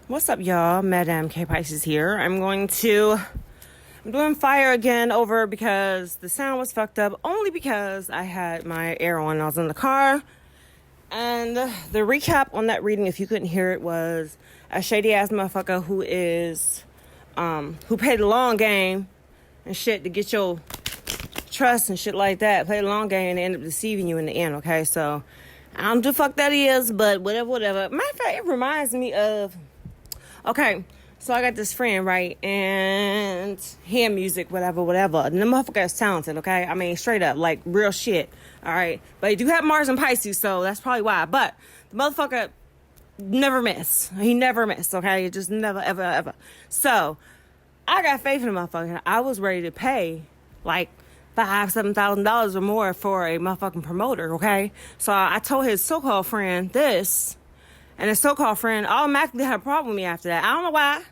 What's up, y'all? Madame K Pisces here. I'm doing fire again over because the sound was fucked up, only because I had my air on. I was in the car. And the recap on that reading, if you couldn't hear it, was a shady ass motherfucker who played the long game and shit to get your trust and shit like that. Played the long game and ended up deceiving you in the end, okay? So, I don't know the fuck that is, but whatever. Matter of fact, it reminds me of... Okay, so I got this friend, right, and he in music, whatever. And the motherfucker is talented, okay? I mean, straight up, like, real shit, all right? But he do have Mars and Pisces, so that's probably why. But the motherfucker never miss. He never missed, okay? Just never, ever. So, I got faith in the motherfucker. I was ready to pay, like, $5,000-$7,000 or more for a motherfucking promoter, okay? So, I told his so-called friend this. And his so-called friend automatically had a problem with me after that. I don't know why.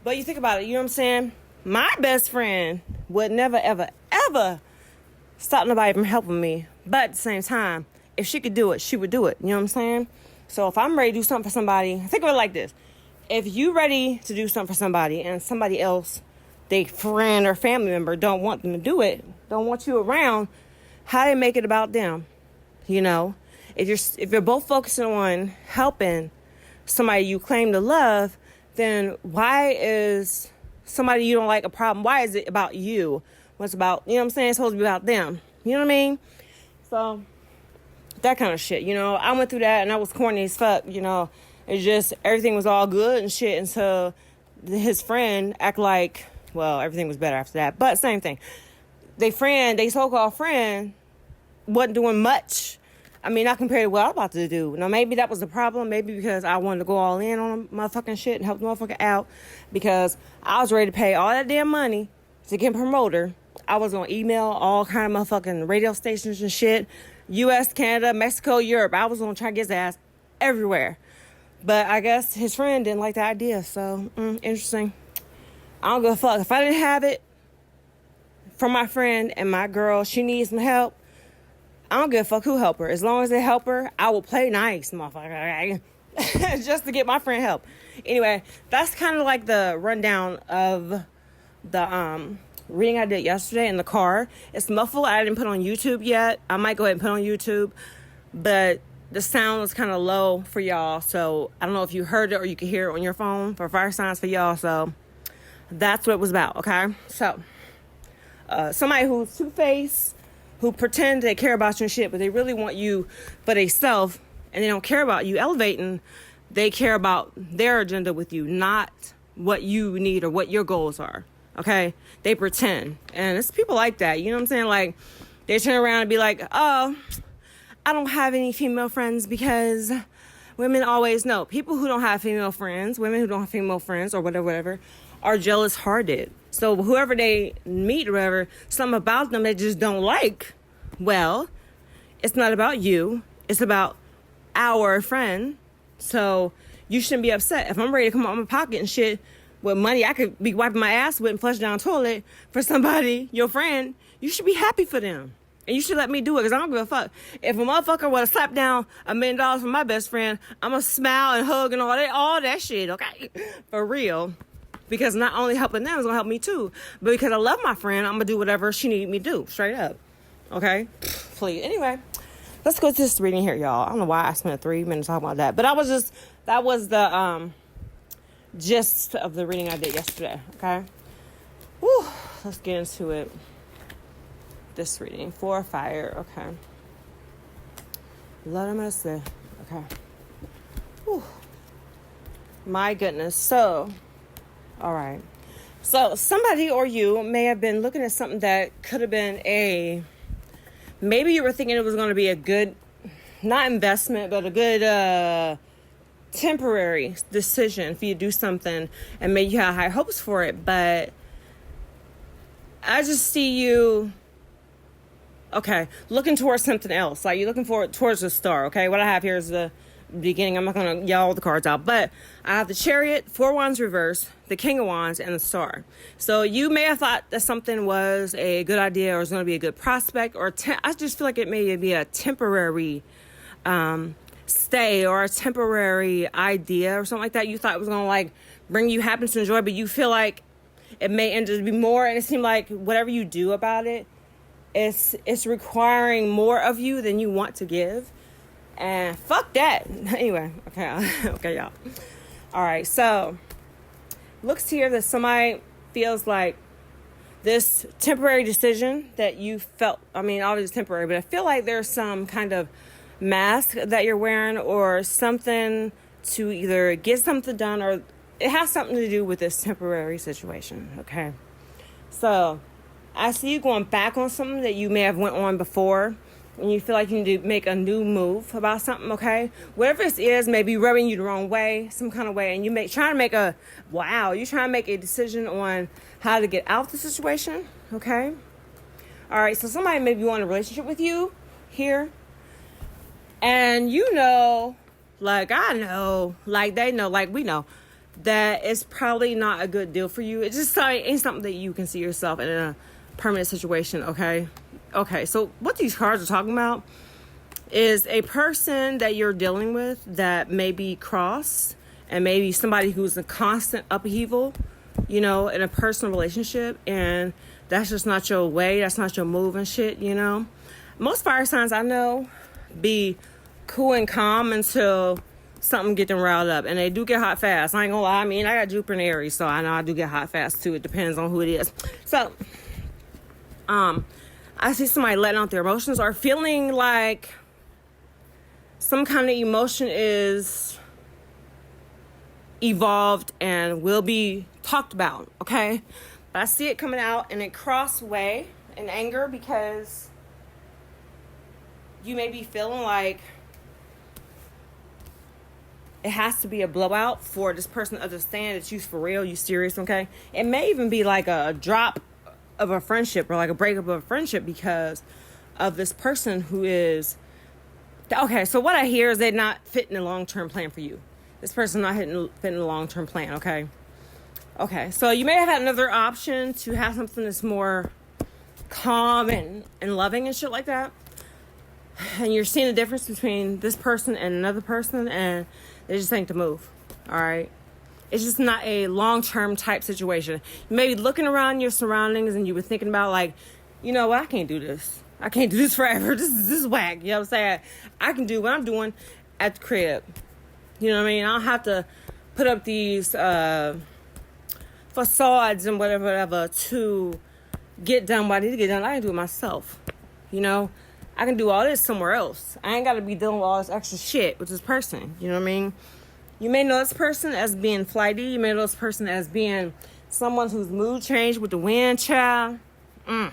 But you think about it, you know what I'm saying? My best friend would never, ever stop nobody from helping me. But at the same time, if she could do it, she would do it. You know what I'm saying? So if I'm ready to do something for somebody, think of it like this. If you ready to do something for somebody and somebody else, their friend or family member, don't want them to do it, don't want you around, how do they make it about them? You know? If you're both focusing on helping somebody you claim to love, then why is somebody you don't like a problem? Why is it about you? What's about, you know what I'm saying? It's supposed to be about them. You know what I mean? So, that kind of shit, you know. I went through that and I was corny as fuck, you know. It's just, everything was all good and shit until his friend act like, well, everything was better after that. But same thing. They so-called friend, wasn't doing much. I mean, not compared to what I'm about to do. Now, maybe that was the problem. Maybe because I wanted to go all in on motherfucking shit and help the motherfucker out. Because I was ready to pay all that damn money to get a promoter. I was going to email all kind of motherfucking radio stations and shit. U.S., Canada, Mexico, Europe. I was going to try to get his ass everywhere. But I guess his friend didn't like the idea. So, interesting. I don't give a fuck. If I didn't have it from my friend and my girl, she needs some help. I don't give a fuck who help her. As long as they help her, I will play nice, motherfucker. Just to get my friend help. Anyway, that's kind of like the rundown of the reading I did yesterday in the car. It's muffled. I didn't put on YouTube yet. I might go ahead and put on YouTube. But the sound was kind of low for y'all. So I don't know if you heard it or you could hear it on your phone for fire signs for y'all. So that's what it was about, okay? So somebody who's two-faced, who pretend they care about you and shit, but they really want you for themselves, and they don't care about you elevating. They care about their agenda with you, not what you need or what your goals are. Okay? They pretend. And it's people like that. You know what I'm saying? Like, they turn around and be like, oh, I don't have any female friends because women always know. People who don't have female friends, women who don't have female friends or whatever, are jealous-hearted. So whoever they meet or whatever, something about them they just don't like. Well, it's not about you. It's about our friend. So you shouldn't be upset. If I'm ready to come out of my pocket and shit with money I could be wiping my ass with and flush down the toilet for somebody, your friend, you should be happy for them. And you should let me do it because I don't give a fuck. If a motherfucker would have slapped down $1 million for my best friend, I'm going to smile and hug and all that shit, okay? For real. Because not only helping them is going to help me too. But because I love my friend, I'm going to do whatever she need me to do. Straight up. Okay? Please. Anyway, let's go to this reading here, y'all. I don't know why I spent 3 minutes talking about that. But that was the gist of the reading I did yesterday. Okay? Whew. Let's get into it. This reading. For fire. Okay. Let them say. Okay. Whew. My goodness. So... all right. So somebody or you may have been looking at something that could have been maybe you were thinking it was going to be a good, not investment, but a good temporary decision for you to do something and maybe you had high hopes for it. But I just see you, okay, looking towards something else. Like you're looking towards the star, okay? What I have here is the beginning. I'm not going to yell all the cards out, but I have the Chariot, 4 Wands reverse, the King of Wands, and the Star. So you may have thought that something was a good idea or was going to be a good prospect, or I just feel like it may be a temporary stay or a temporary idea or something like that you thought was going to like bring you happiness and joy, but you feel like it may end up to be more, and it seemed like whatever you do about it, it's requiring more of you than you want to give. And fuck that. Anyway, okay, y'all. All right, so looks here that somebody feels like this temporary decision that you felt, I mean, obviously temporary, but I feel like there's some kind of mask that you're wearing or something to either get something done, or it has something to do with this temporary situation, okay? So I see you going back on something that you may have went on before, and you feel like you need to make a new move about something, okay? Whatever this is, maybe rubbing you the wrong way, some kind of way, and you're trying to make a decision on how to get out of the situation, okay? All right, so somebody may be wanting a relationship with you here, and you know, like I know, like they know, like we know, that it's probably not a good deal for you. It just ain't something that you can see yourself in a permanent situation, okay? Okay, so what these cards are talking about is a person that you're dealing with that may be cross, and maybe somebody who's in constant upheaval, you know, in a personal relationship, and that's just not your way, that's not your move and shit, you know? Most fire signs I know be cool and calm until something get them riled up, and they do get hot fast. I ain't gonna lie, I mean, I got Jupiter and Aries, so I know I do get hot fast too. It depends on who it is. So, I see somebody letting out their emotions or feeling like some kind of emotion is evolved and will be talked about, okay? But I see it coming out in a cross way, in anger, because you may be feeling like it has to be a blowout for this person to understand that you for real, you serious, okay? It may even be like a drop of a friendship or like a breakup of a friendship because of this person who is... Okay, so what I hear is they're not fitting a long-term plan for you. This person not fitting a long-term plan, okay? Okay, so you may have had another option to have something that's more calm and loving and shit like that. And you're seeing the difference between this person and another person, and they just think to move, all right? It's just not a long-term type situation. You may be looking around your surroundings and you were thinking about like, you know what, I can't do this. I can't do this forever. This is whack. You know what I'm saying? I can do what I'm doing at the crib. You know what I mean? I don't have to put up these facades and whatever to get done what I need to get done. I can do it myself. You know? I can do all this somewhere else. I ain't got to be dealing with all this extra shit with this person. You know what I mean? You may know this person as being flighty. You may know this person as being someone whose mood changed with the wind, child. Lord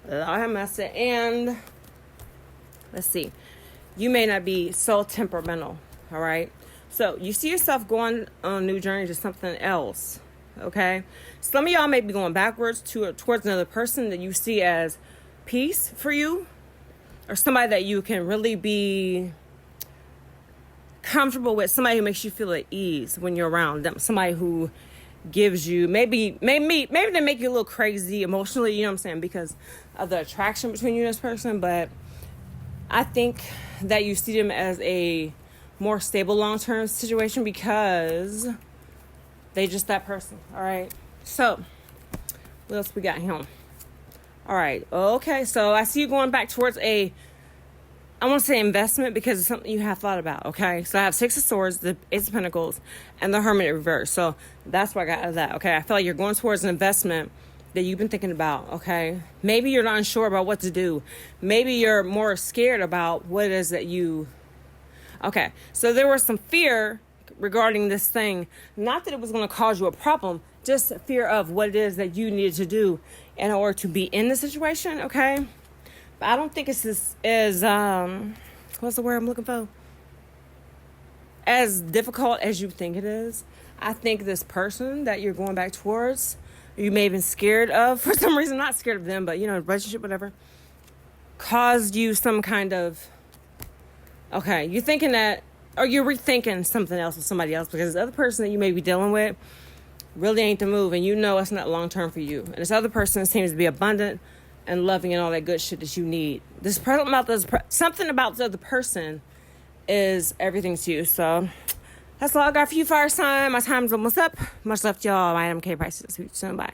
have mercy. And let's see. You may not be so temperamental, all right? So you see yourself going on a new journey to something else, okay? Some of y'all may be going backwards towards another person that you see as peace for you, or somebody that you can really be comfortable with, somebody who makes you feel at ease when you're around them, somebody who gives you, maybe they make you a little crazy emotionally, you know what I'm saying, because of the attraction between you and this person, but I think that you see them as a more stable long-term situation because they just that person, all right? So, what else we got here? All right, okay, so I see you going back towards I want to say investment because it's something you have thought about, okay? So I have Six of Swords, the Ace of Pentacles, and the Hermit in reverse. So that's what I got out of that, okay? I feel like you're going towards an investment that you've been thinking about, okay? Maybe you're not unsure about what to do. Maybe you're more scared about what it is that you... Okay, so there was some fear regarding this thing. Not that it was going to cause you a problem, just fear of what it is that you needed to do in order to be in the situation, okay? But I don't think it's as what's the word I'm looking for? As difficult as you think it is. I think this person that you're going back towards, you may have been scared of for some reason, not scared of them, but you know, relationship, whatever, caused you some kind of, okay, you're thinking that, or you're rethinking something else with somebody else because the other person that you may be dealing with really ain't the move, and you know it's not long-term for you. And this other person seems to be abundant and loving and all that good shit that you need. Something about the other person is everything to you. So that's all I got for you, Fire Sign. My time's almost up. Much love to y'all. I am K Prices. See you soon. Bye.